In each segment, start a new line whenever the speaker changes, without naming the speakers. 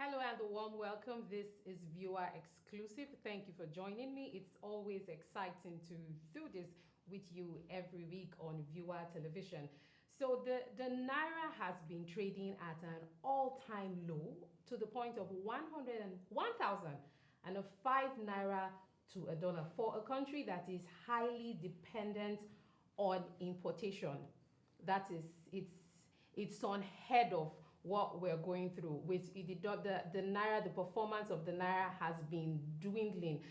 Hello and a warm welcome. This is viewer exclusive. Thank you for joining me. It's always exciting to do this with you every week on viewer television. So the Naira has been trading at an all-time low to the point of 1,005 Naira to a dollar for a country that is highly dependent on importation. That is, it's unheard of what we're going through with the naira. The performance of the naira has been dwindling,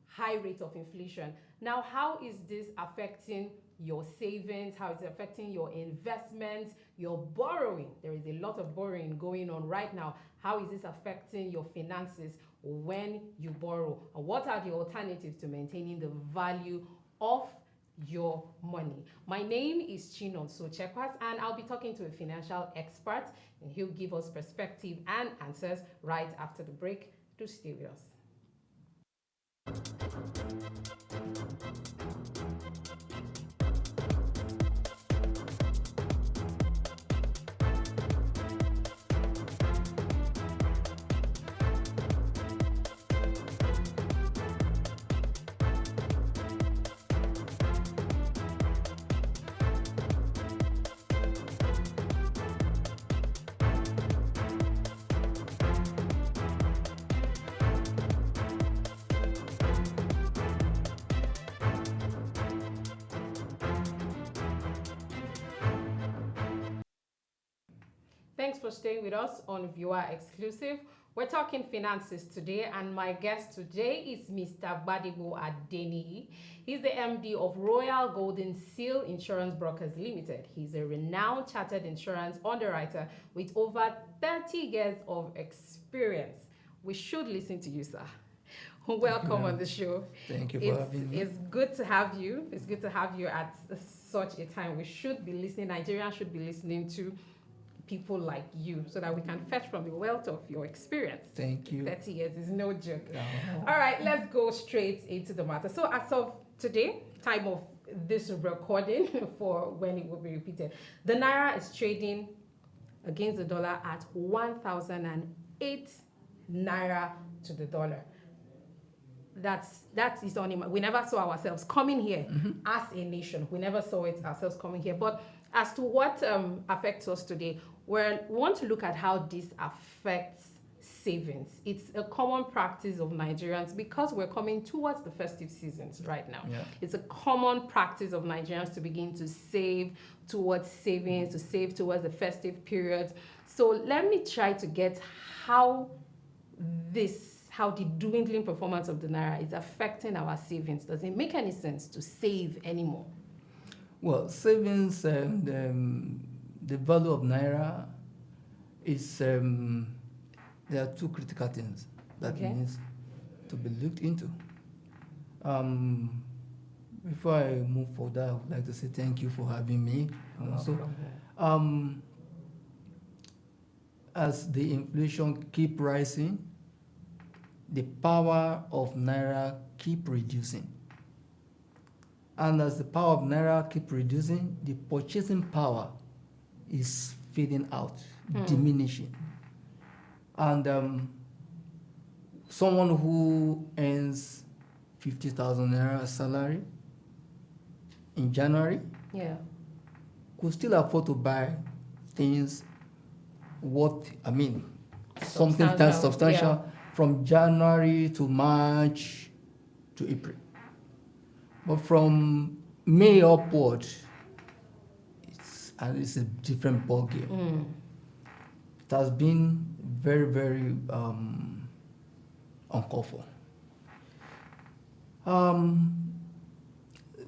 high rate of inflation. Now, how is this affecting your savings? How is it affecting your investments, your borrowing? There is a lot of borrowing going on right now. How is this affecting your finances when you borrow? And what are the alternatives to maintaining the value of your money? My name is Chinon Sochekwas, and I'll be talking to a financial expert, and he'll give us perspective and answers right after the break. Do stay with us. Thanks for staying with us on Viewer Exclusive. We're talking finances today, and my guest today is Mr. Gbadebo Adeniyi. He's the MD of Royal Golden Seal Insurance Brokers Limited. He's a renowned chartered insurance underwriter with over 30 years of experience. We should listen to you, sir. Welcome on the show.
Thank you for having me.
It's good to have you. It's good to have you at such a time. We should be listening. Nigerians should be listening to people like you so that we can fetch from the wealth of your experience.
Thank you.
30 years is no joke.
No.
All right, let's go straight into the matter. So as of today, time of this recording for when it will be repeated, the Naira is trading against the dollar at 1,008 Naira to the dollar. That is we never saw ourselves coming here as a nation. We never saw it ourselves coming here. But as to what affects us today, we want to look at how this affects savings. It's a common practice of Nigerians because we're coming towards the festive seasons right now.
Yeah.
It's a common practice of Nigerians to begin to save towards savings, to save towards the festive periods. So let me try to get how the dwindling performance of the Naira is affecting our savings. Does it make any sense to save anymore?
Well, savings, the value of Naira is, there are two critical things that needs to be looked into. Before I move further, I would like to say thank you for having me. As the inflation keep rising, the power of Naira keep reducing. And as the power of Naira keep reducing, the purchasing power is fading out, diminishing. And someone who earns 50,000 Naira salary in January could still afford to buy things something that's substantial from January to March to April. But from May upward, it's a different ballgame. It has been very, very uncalled for.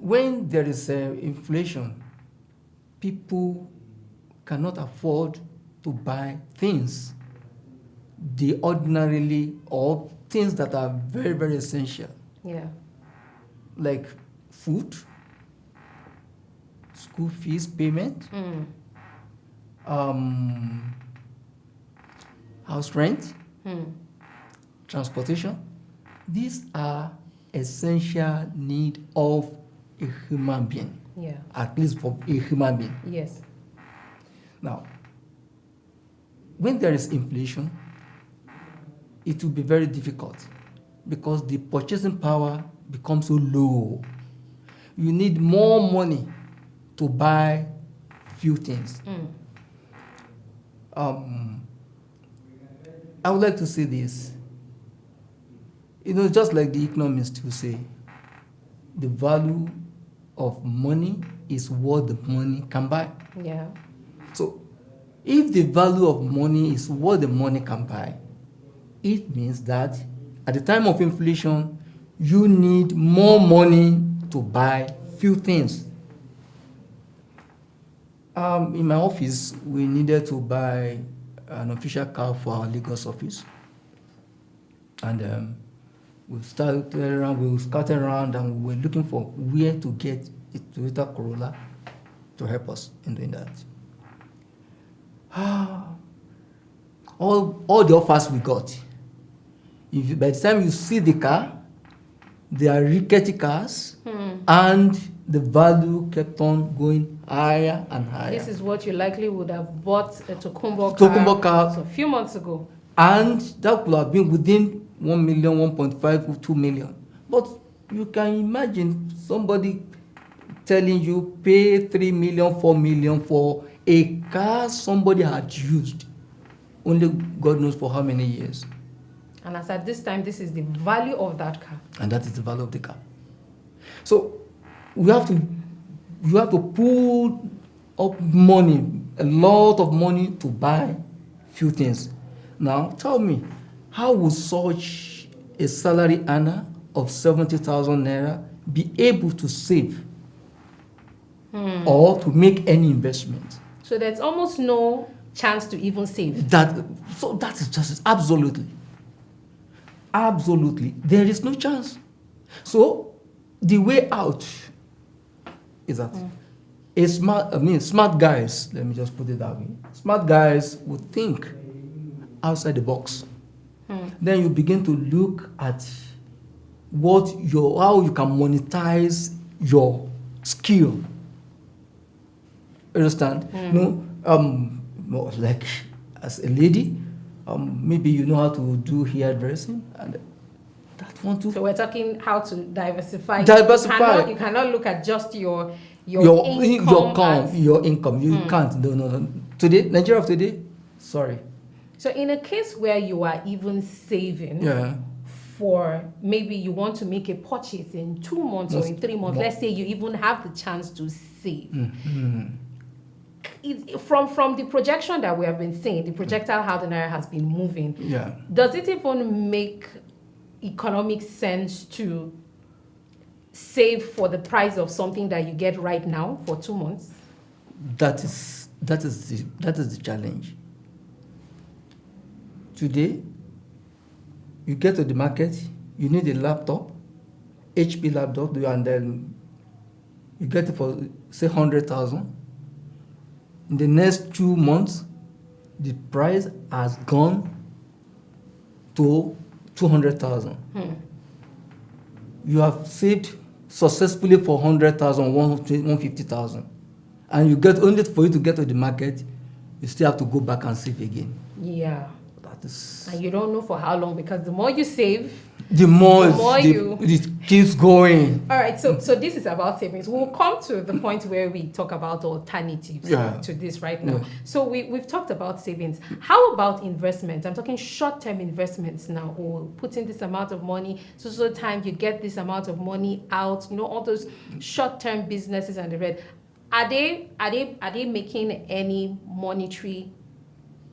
When there is inflation, people cannot afford to buy things they ordinarily, or things that are very, very essential.
Yeah.
Like food, school fees payment, house rent, transportation. These are essential needs of a human being.
Yeah.
At least for a human being.
Yes.
Now, when there is inflation, it will be very difficult because the purchasing power becomes so low. You need more money to buy few things. I would like to say this. Just like the economists will say, the value of money is what the money can buy.
Yeah.
So, if the value of money is what the money can buy, it means that at the time of inflation, you need more money to buy few things. In my office, we needed to buy an official car for our Lagos office. And we scattered around and we were looking for where to get a Toyota Corolla to help us in doing that. All the offers we got, by the time you see the car, they are rickety cars, and the value kept on going higher and higher.
This is what you likely would have bought a Tokumbo
car
a few months ago.
And that could have been within 1 million, 1.5, 2 million. But you can imagine somebody telling you pay 3 million, 4 million for a car somebody had used. Only God knows for how many years.
And as at this time, this is the value of that car.
And that is the value of the car. So you have to pull up money, a lot of money to buy few things. Now tell me, how would such a salary earner of 70,000 naira be able to save or to make any investment?
So there's almost no chance to even save.
That is just absolutely. There is no chance. So the way out is that smart guys, let me just put it that way. Smart guys would think outside the box. Then you begin to look at how you can monetize your skill. Understand? Like as a lady, maybe you know how to do hairdressing, and that one too.
So we're talking how to diversify. You cannot look at just your income.
You can't. No. Today, Nigeria of today, sorry.
So in a case where you are even saving for maybe you want to make a purchase in 2 months or in 3 months, let's say you even have the chance to save. From the projection that we have been seeing, the projectile how the Naira has been moving, does it even make economic sense to save for the price of something that you get right now for 2 months?
That is the challenge. Today, you get to the market, you need a laptop, HP laptop, and then you get it for say 100,000. In the next 2 months, the price has gone to 200,000. You have saved successfully for 100,000, 150,000, and you get only for you to get to the market, you still have to go back and save again.
Yeah. And you don't know for how long, because the more you save,
the more it keeps going.
All right, so this is about savings. We'll come to the point where we talk about alternatives to this right now. So we've talked about savings. How about investments? I'm talking short-term investments now, or putting this amount of money, so time you get this amount of money out, all those short-term businesses and the red. Are they making any monetary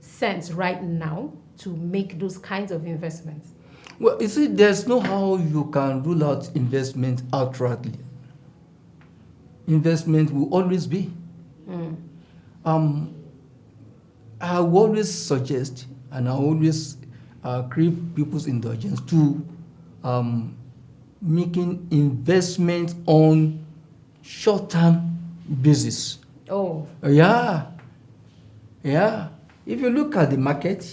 sense right now to make those kinds of investments?
Well, you see, there's no how you can rule out investment outrightly. Investment will always be. I will always suggest, and I always crave people's indulgence to making investment on short-term basis.
Oh.
Yeah. If you look at the market,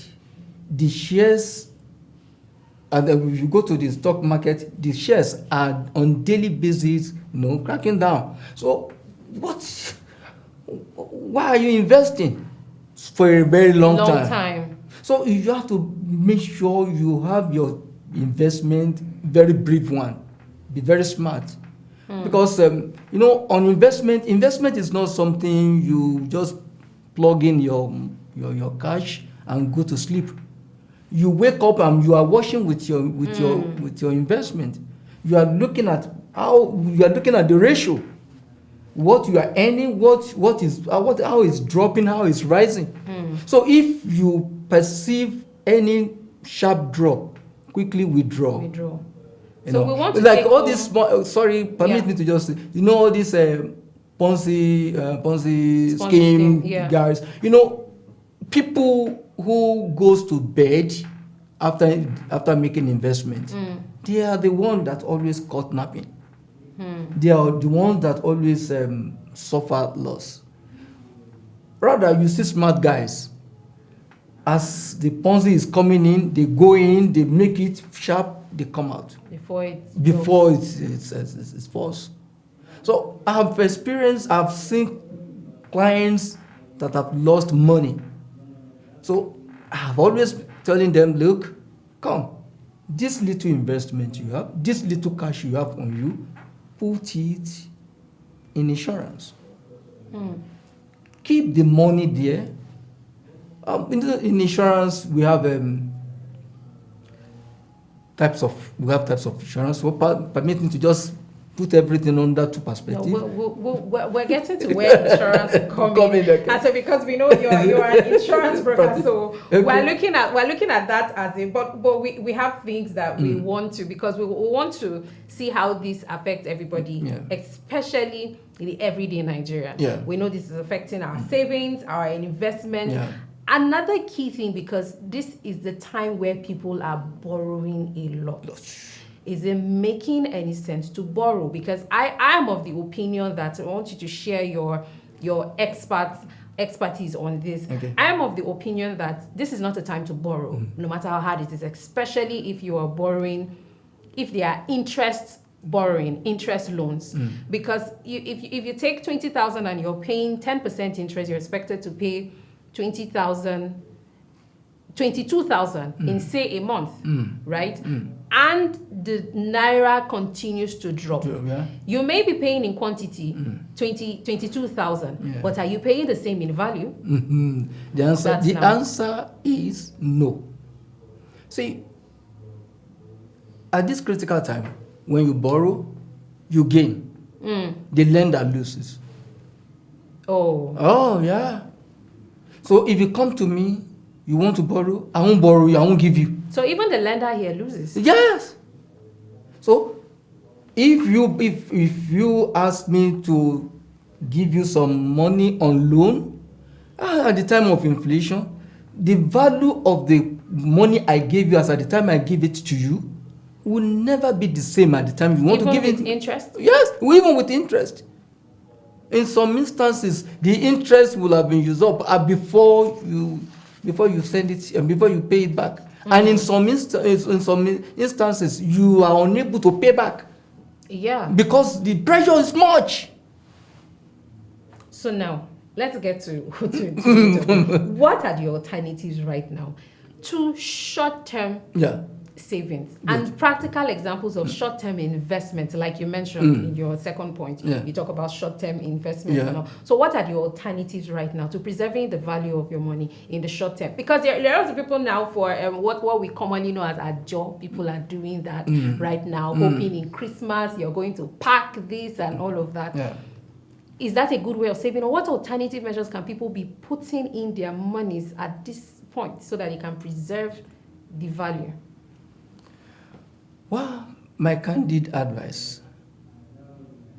the shares, and if you go to the stock market, the shares are on daily basis, cracking down. So, why are you investing for a very long time? So you have to make sure you have your investment very brief one. Be very smart. Because on investment is not something you just plug in your cash and go to sleep. You wake up and you are working with your investment. You are looking at the ratio, what you are earning, how it's dropping, how it's rising. So if you perceive any sharp drop, quickly withdraw.
So we want to
like all this small. Permit me to just all these Ponzi scheme guys. People who goes to bed after making investment, they are the ones that always caught napping. They are the ones that always suffer loss. Rather, you see smart guys. As the Ponzi is coming in, they go in, they make it sharp, they come out before it's false. So I've seen clients that have lost money. So I've always telling them, look, come, this little investment you have, this little cash you have on you, put it in insurance. Keep the money there. In insurance, we have types of insurance. So permit me to just put everything under two perspectives.
No, we're getting to where insurance coming. And so because we know you're an insurance broker, so we're looking at that as a but we have things that we want to, because we want to see how this affects everybody, especially in the everyday Nigeria. We know this is affecting our savings, our investments. Another key thing, because this is the time where people are borrowing a lot. Is it making any sense to borrow? Because I am of the opinion that I want you to share your expertise on this. I am of the opinion that this is not a time to borrow, no matter how hard it is, especially if you are borrowing, if they are interest loans. Because if you take 20,000 and you're paying 10% interest, you're expected to pay 22,000 in say a month, right? And the Naira continues to drop. You may be paying in quantity 22,000, but are you paying the same in value?
The answer is no. See, at this critical time, when you borrow, you gain. The lender loses. Oh yeah. So if you come to me, you want to borrow, I won't borrow you, I won't give you.
So even the lender here loses?
Yes. So if you ask me to give you some money on loan, at the time of inflation, the value of the money I gave you as at the time I give it to you will never be the same at the time you want to give it.
Even with interest?
Yes, even with interest. In some instances, the interest will have been used up before you send it and before you pay it back. And in some instances, you are unable to pay back. Because the pressure is much.
So now, let's get to what are the alternatives right now to short-term savings and practical examples of short-term investment, like you mentioned in your second point. You talk about short-term investment and all. So what are the alternatives right now to preserving the value of your money in the short term? Because there are lots of people now for what we commonly know as ajo. People are doing that right now, hoping in Christmas you're going to pack this and all of that. Is that a good way of saving? Or what alternative measures can people be putting in their monies at this point so that they can preserve the value?
Well, my candid advice,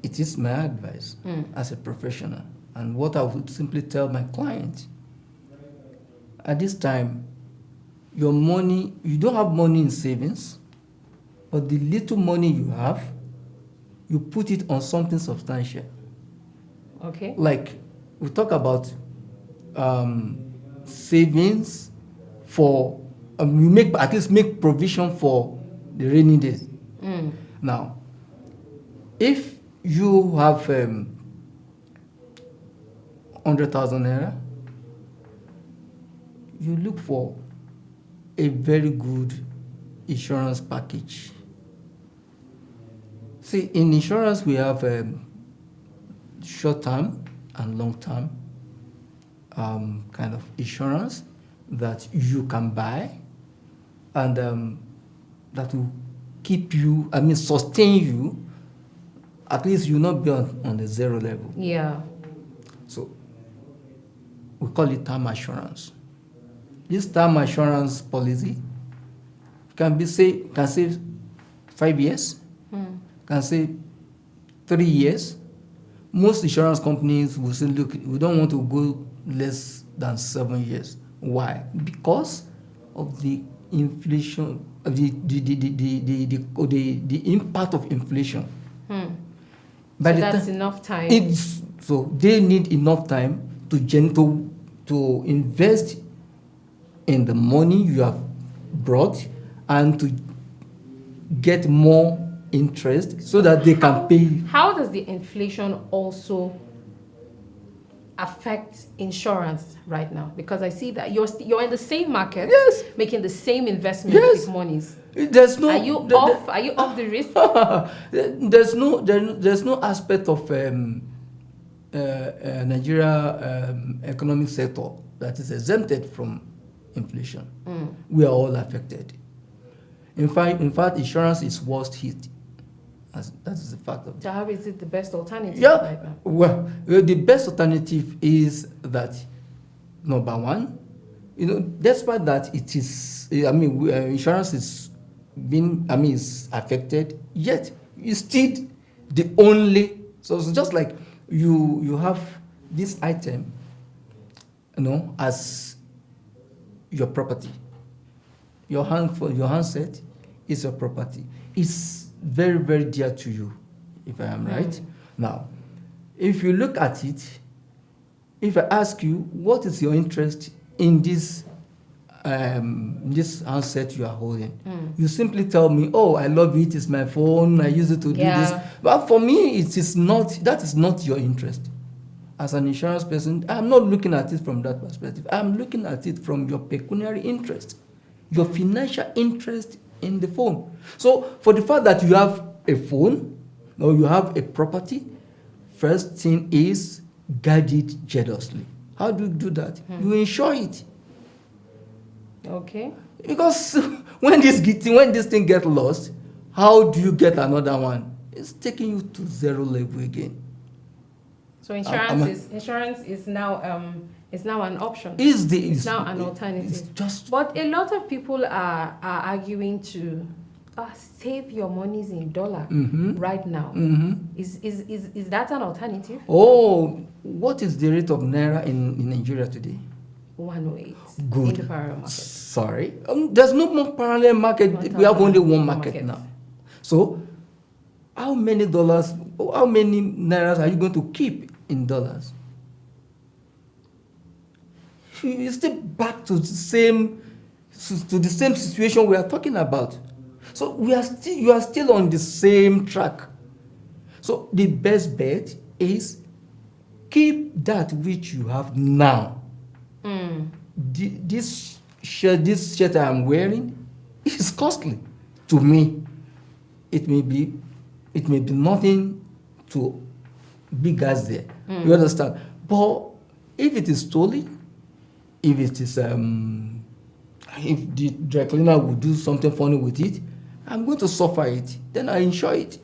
it is my advice as a professional, and what I would simply tell my client, at this time, your money, you don't have money in savings, but the little money you have, you put it on something substantial.
Okay.
Like, we talk about savings for, you make, at least make provision for the rainy days. Now, if you have 100,000 naira, you look for a very good insurance package. See, in insurance, we have short-term and long-term kind of insurance that you can buy, and that will keep you, sustain you. At least you'll not be on the zero level.
Yeah.
So we call it term assurance. This term assurance policy can say 5 years, can say 3 years. Most insurance companies will say, look, we don't want to go less than 7 years. Why? Because of the inflation, the impact of inflation.
So that's enough time.
So they need enough time to invest in the money you have brought and to get more interest so that they can pay.
How does the inflation also affect insurance right now? Because I see that you're in the same market,
yes,
making the same investment,
yes,
with monies.
There's no.
Are you off the risk?
There's no aspect of Nigeria economic sector that is exempted from inflation. We are all affected. In fact, insurance is worst hit. That is the fact of it.
So how is it the best alternative right now?
Well, the best alternative is that, number one, despite that it is, insurance is is affected, yet it's still the only. So it's just like you have this item, as your property. Your handset is your property. It's very, very dear to you, if I am right. Now, if you look at it, if I ask you, what is your interest in this handset you are holding? You simply tell me, oh, I love it, it's my phone, I use it to do this. But for me, that is not your interest. As an insurance person, I'm not looking at it from that perspective. I'm looking at it from your pecuniary interest, your financial interest in the phone. So for the fact that you have a phone or you have a property, first thing is guard it jealously. How do you do that? You insure it.
Okay.
Because when this thing gets lost, how do you get another one? It's taking you to zero level again.
So insurance is now an option. It's now an alternative. But a lot of people are arguing to save your monies in dollar right now. Is that an alternative?
Oh, what is the rate of NAIRA in Nigeria today?
108.
Good.
In the parallel market.
Sorry. There's no more parallel market. We have only one market now. So how many nairas are you going to keep in dollars? You're still back to the same situation we are talking about. So you are still on the same track. So the best bet is keep that which you have now. This shirt I'm wearing is costly to me. It may be nothing to big as there. You understand? But if it is stolen, if it is if the dry cleaner will do something funny with it, I'm going to suffer it. Then I insure it.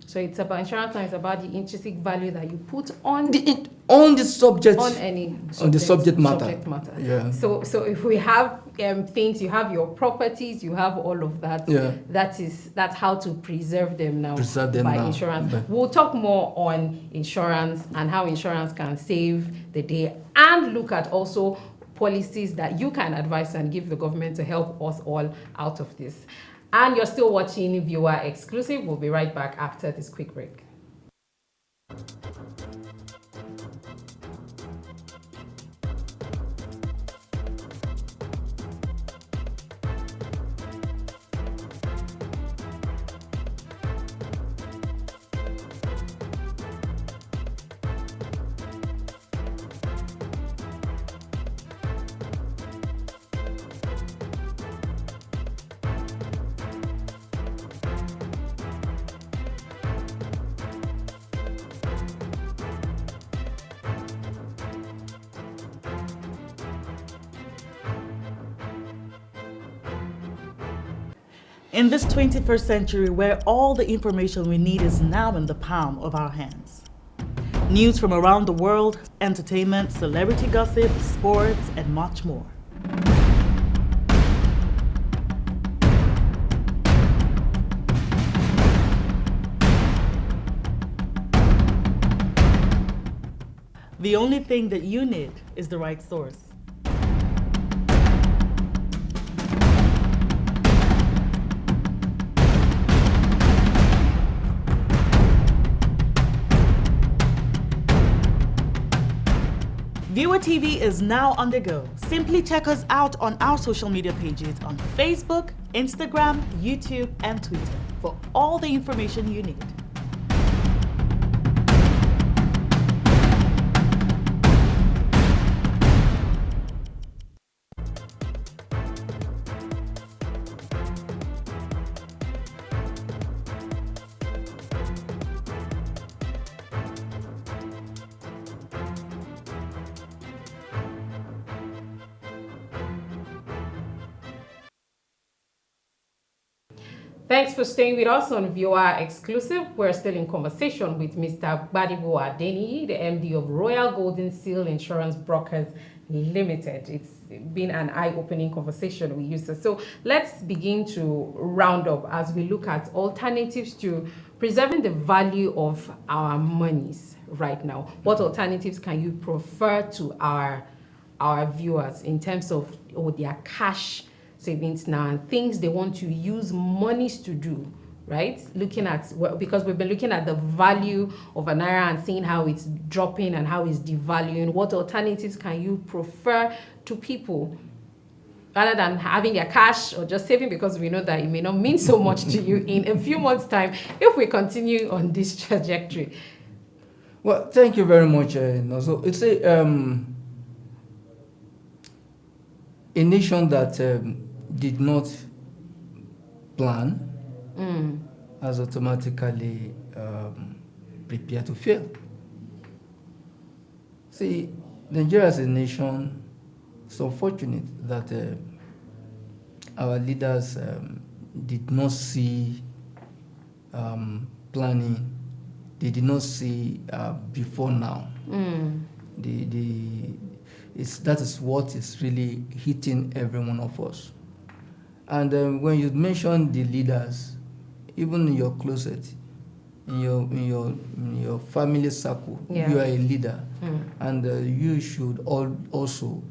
So it's about insurance, and it's about the intrinsic value that you put on
the subject,
on any
on the subject matter.
Yeah. So if we have things, you have your properties, you have all of that.
Yeah.
That's how to preserve them now.
Preserve them
by
now.
insurance. We'll talk more on insurance and how insurance can save the day, and look at also policies that you can advise and give the government to help us all out of this. And you're still watching Viewer Exclusive. We'll be right back after this quick break.
In this 21st century, where all the information we need is now in the palm of our hands. News from around the world, entertainment, celebrity gossip, sports, and much more. The only thing that you need is the right source. Viewer TV is now on the go. Simply check us out on our social media pages on Facebook, Instagram, YouTube, and Twitter for all the information you need.
Thanks for staying with us on Viewer Exclusive. We're still in conversation with Mr. Gbadebo Adeniyi, the MD of Royal Golden Seal Insurance Brokers Limited. It's been an eye-opening conversation we used to. So let's begin to round up as we look at alternatives to preserving the value of our monies right now. What alternatives can you prefer to our viewers in terms of their cash savings now and things they want to use monies to do, right? Looking at, because we've been looking at the value of an naira and seeing how it's dropping and how it's devaluing. What alternatives can you prefer to people rather than having their cash or just saving, because we know that it may not mean so much to you in a few months' time if we continue on this trajectory?
Well, thank you very much, Nozo. It's a nation that did not plan has automatically prepared to fail. See, Nigeria as a nation is unfortunate that our leaders did not see planning. They did not see before now. That is what is really hitting every one of us. And when you mention the leaders, even in your closet, in your family circle, you are a leader, and you should also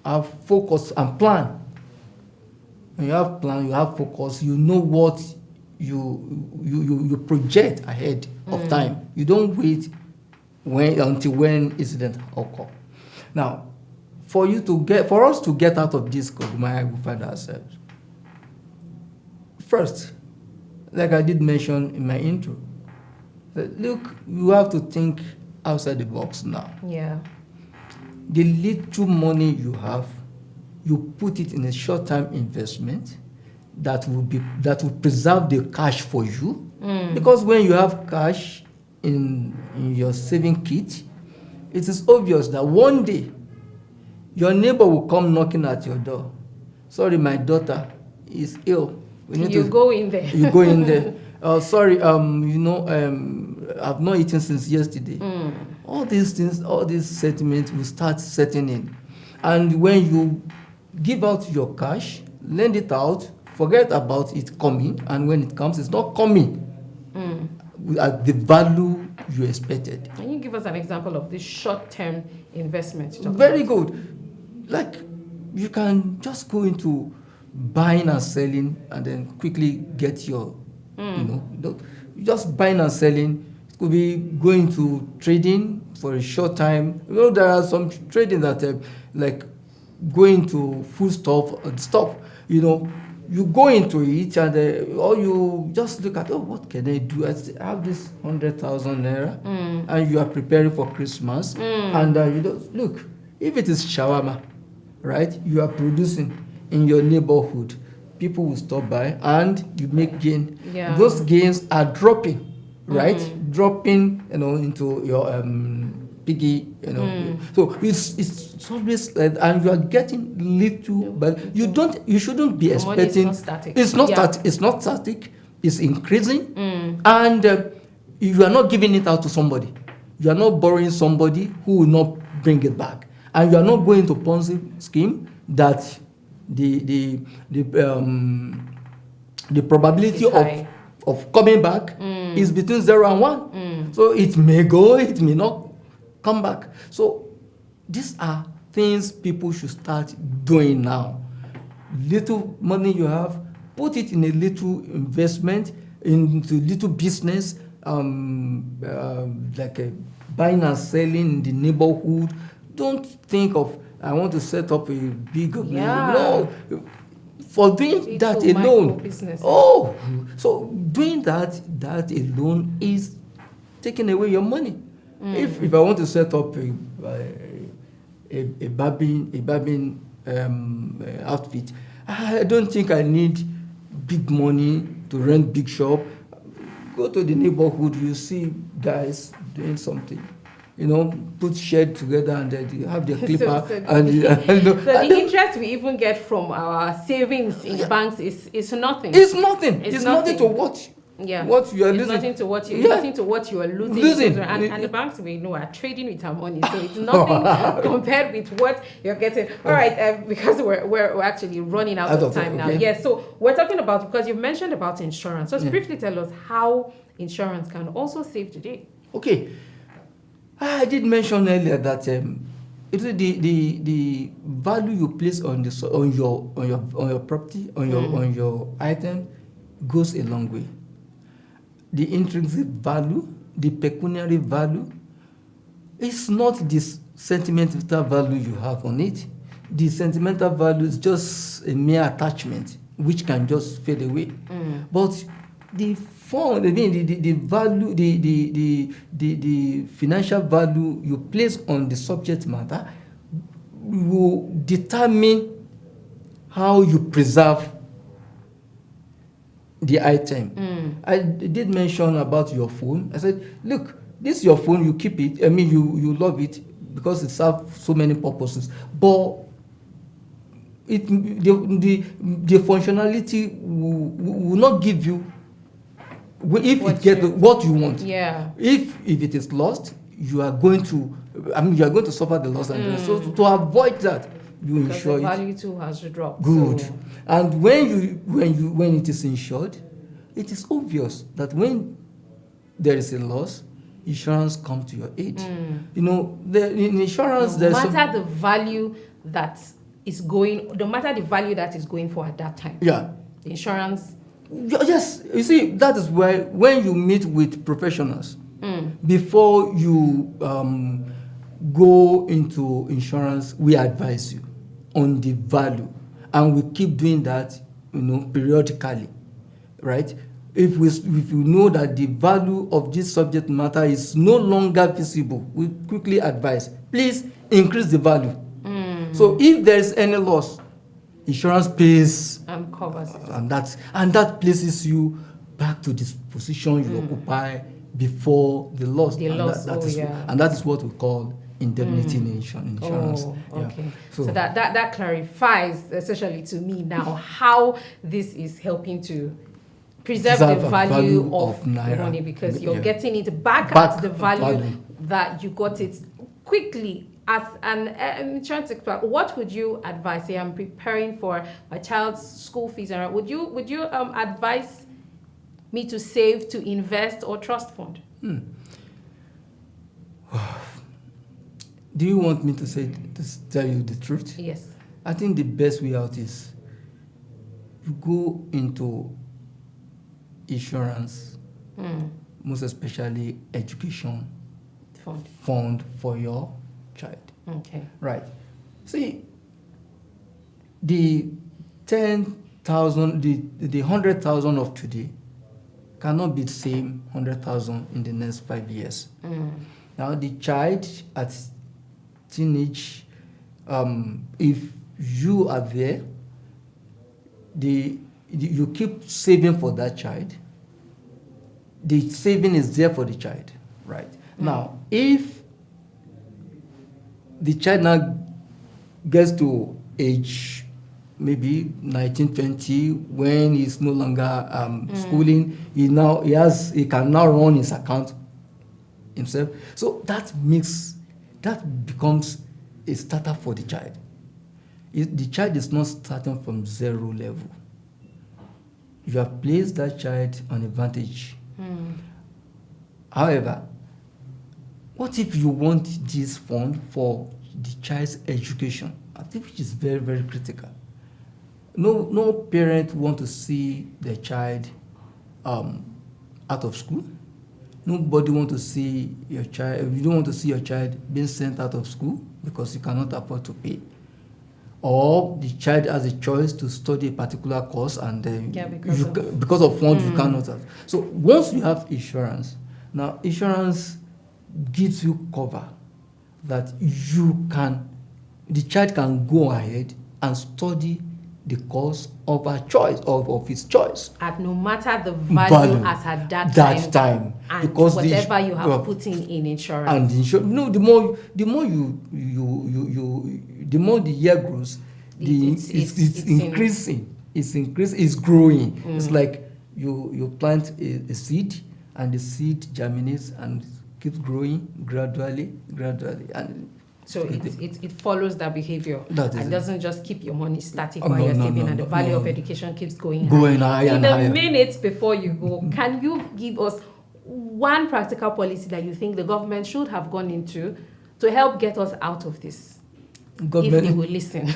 have focus and plan. When you have plan, you have focus. You know what you project ahead of time. You don't wait until when incident occur. Now, for us to get out of this quagmire we find ourselves, first, like I did mention in my intro, that look, you have to think outside the box now.
Yeah.
The little money you have, you put it in a short-term investment that will preserve the cash for you. Because when you have cash in your saving kit, it is obvious that one day your neighbor will come knocking at your door. Sorry, my daughter is ill.
You go in there.
You go in there. sorry, I've not eaten since yesterday. All these things, all these sentiments will start setting in. And when you give out your cash, lend it out, forget about it coming, and when it comes, it's not coming at the value you expected.
Can you give us an example of this short-term investment?
Very good. Like, you can just go into buying and selling and then quickly get your, just buying and selling. It could be going to trading for a short time. There are some trading that like going to food stuff, you go into it and or you just look at, what can I do? I have this 100,000 naira and you are preparing for Christmas and look, if it is shawarma, right, you are producing in your neighborhood, people will stop by and you make gain.
Yeah.
Those gains are dropping, right? Dropping, into your piggy, So it's always, and you are getting little, but you shouldn't be expecting.
It's not static.
It's not static. It's increasing, and you are not giving it out to somebody. You are not borrowing somebody who will not bring it back, and you are not going to Ponzi scheme that the probability of coming back is between 0 and 1. So it may go, it may not come back. So these are things people should start doing now. Little money you have, put it in a little investment, into little business, like buying and selling in the neighborhood. Don't think of, I want to set up a big no. For doing that alone, so doing that alone is taking away your money. If I want to set up a barbing outfit, I don't think I need big money to rent big shop. Go to the neighborhood, you see guys doing something. Put shed together and they have their clipper.
So the interest we even get from our savings in banks is nothing.
It's nothing. It's nothing to what you are losing.
It's nothing to what you are losing. And the banks we know are trading with our money, so it's nothing compared with what you're getting. All right, because we're actually running out of time now. Yes, so we're talking about, because you mentioned about insurance. So briefly tell us how insurance can also save the day.
Okay. I did mention earlier that the value you place on your property, on your item, goes a long way. The intrinsic value, the pecuniary value, is not this sentimental value you have on it. The sentimental value is just a mere attachment which can just fade away. But the value, the financial value you place on the subject matter will determine how you preserve the item. I did mention about your phone. I said, look, this is your phone, you keep it. I mean, you love it because it serves so many purposes. But the functionality will not give you what you want.
Yeah.
If it is lost, you are going to suffer the loss. And so to avoid that, you insure it.
The value too has dropped.
Good.
So.
And when it is insured, it is obvious that when there is a loss, insurance comes to your aid. In insurance,
no matter the value that is going for at that time.
Yeah.
The insurance.
Yes, you see, that is why when you meet with professionals, before you go into insurance, we advise you on the value, and we keep doing that, periodically, right? If you know that the value of this subject matter is no longer visible, we quickly advise, please increase the value. So if there is any loss, insurance pays
and covers it.
And that places you back to this position you occupy before the loss. And that is what we call indemnity insurance.
Okay.
Yeah.
So that clarifies, especially to me now, how this is helping to preserve the
a
value of
Naira.
money, because you're
Yeah.
getting it back at the value that you got it quickly. I'm trying to explain. What would you advise? Say I'm preparing for my child's school fees, and would you advise me to save, to invest, or trust fund?
Do you want me to tell you the truth?
Yes.
I think the best way out is you go into insurance, most especially education fund for your child.
Okay.
Right. See, the 10,000, the 100,000 of today cannot be the same 100,000 in the next 5 years. Now, the child at teenage, if you are there, you keep saving for that child. The saving is there for the child, right? Now, if the child now gets to age maybe 19, 20, when he's no longer schooling, he can now run his account himself. So that becomes a starter for the child. The child is not starting from zero level. You have placed that child on advantage. However, what if you want this fund for the child's education? I think which is very, very critical. No parent want to see their child out of school. Nobody want to see your child. You don't want to see your child being sent out of school because you cannot afford to pay, or the child has a choice to study a particular course and because of funds you cannot have. So once you have insurance, now insurance gives you cover that the child can go ahead and study the course of her choice, of his choice.
At no matter the value as at that time. And because whatever you have put in insurance.
And the more the year grows, it's increasing. It's growing. It's like you plant a seed, and the seed germinates and keeps growing gradually, and
so it follows that behavior. It doesn't just keep your money static while you're saving, and the value of education keeps going
higher.
In the minutes before you go, can you give us one practical policy that you think the government should have gone into to help get us out of this? If they will listen.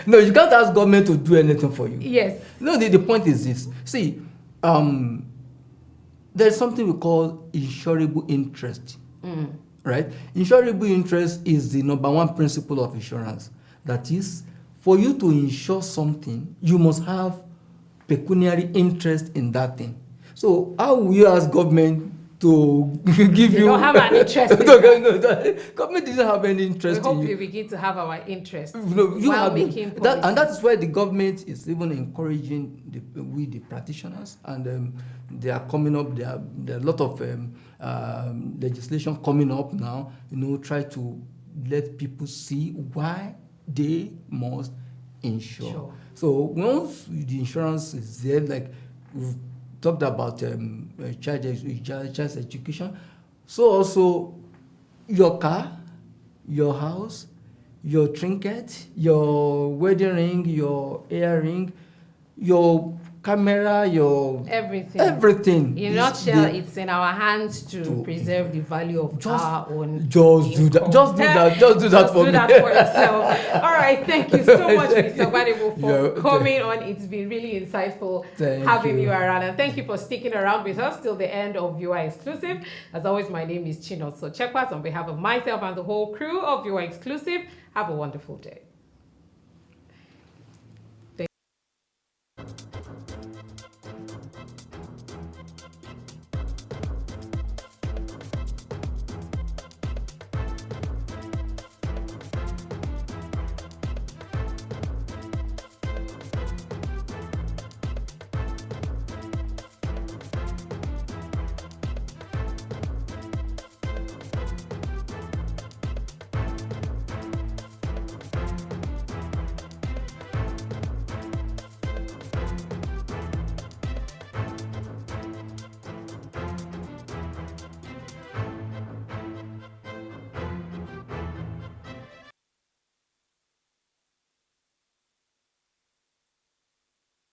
No, you can't ask government to do anything for you.
Yes.
No, the point is this. See, there's something we call insurable interest. Right? Insurable interest is the number one principle of insurance. That is, for you to insure something, you must have pecuniary interest in that thing. So how will you ask government to give you...
They don't have an interest in
that. Government doesn't have any interest in you.
We hope we begin to have our interest
making policies. And that's why the government is even encouraging the practitioners, and they are coming up. There are a lot of legislation coming up now. Try to let people see why they must insure. Sure. So once the insurance is there, like we've talked about child's education, so also your car, your house, your trinket, your wedding ring, your earring, your camera, your everything.
In a nutshell, it's in our hands to preserve the value of our own.
Just do that. Just do that for
yourself. All right, thank you so much, Mr. Gbadebo, for coming on. It's been really insightful having you around, and thank you for sticking around with us till the end of Viewer Exclusive. As always, my name is Chino. So check us on behalf of myself and the whole crew of Viewer Exclusive. Have a wonderful day.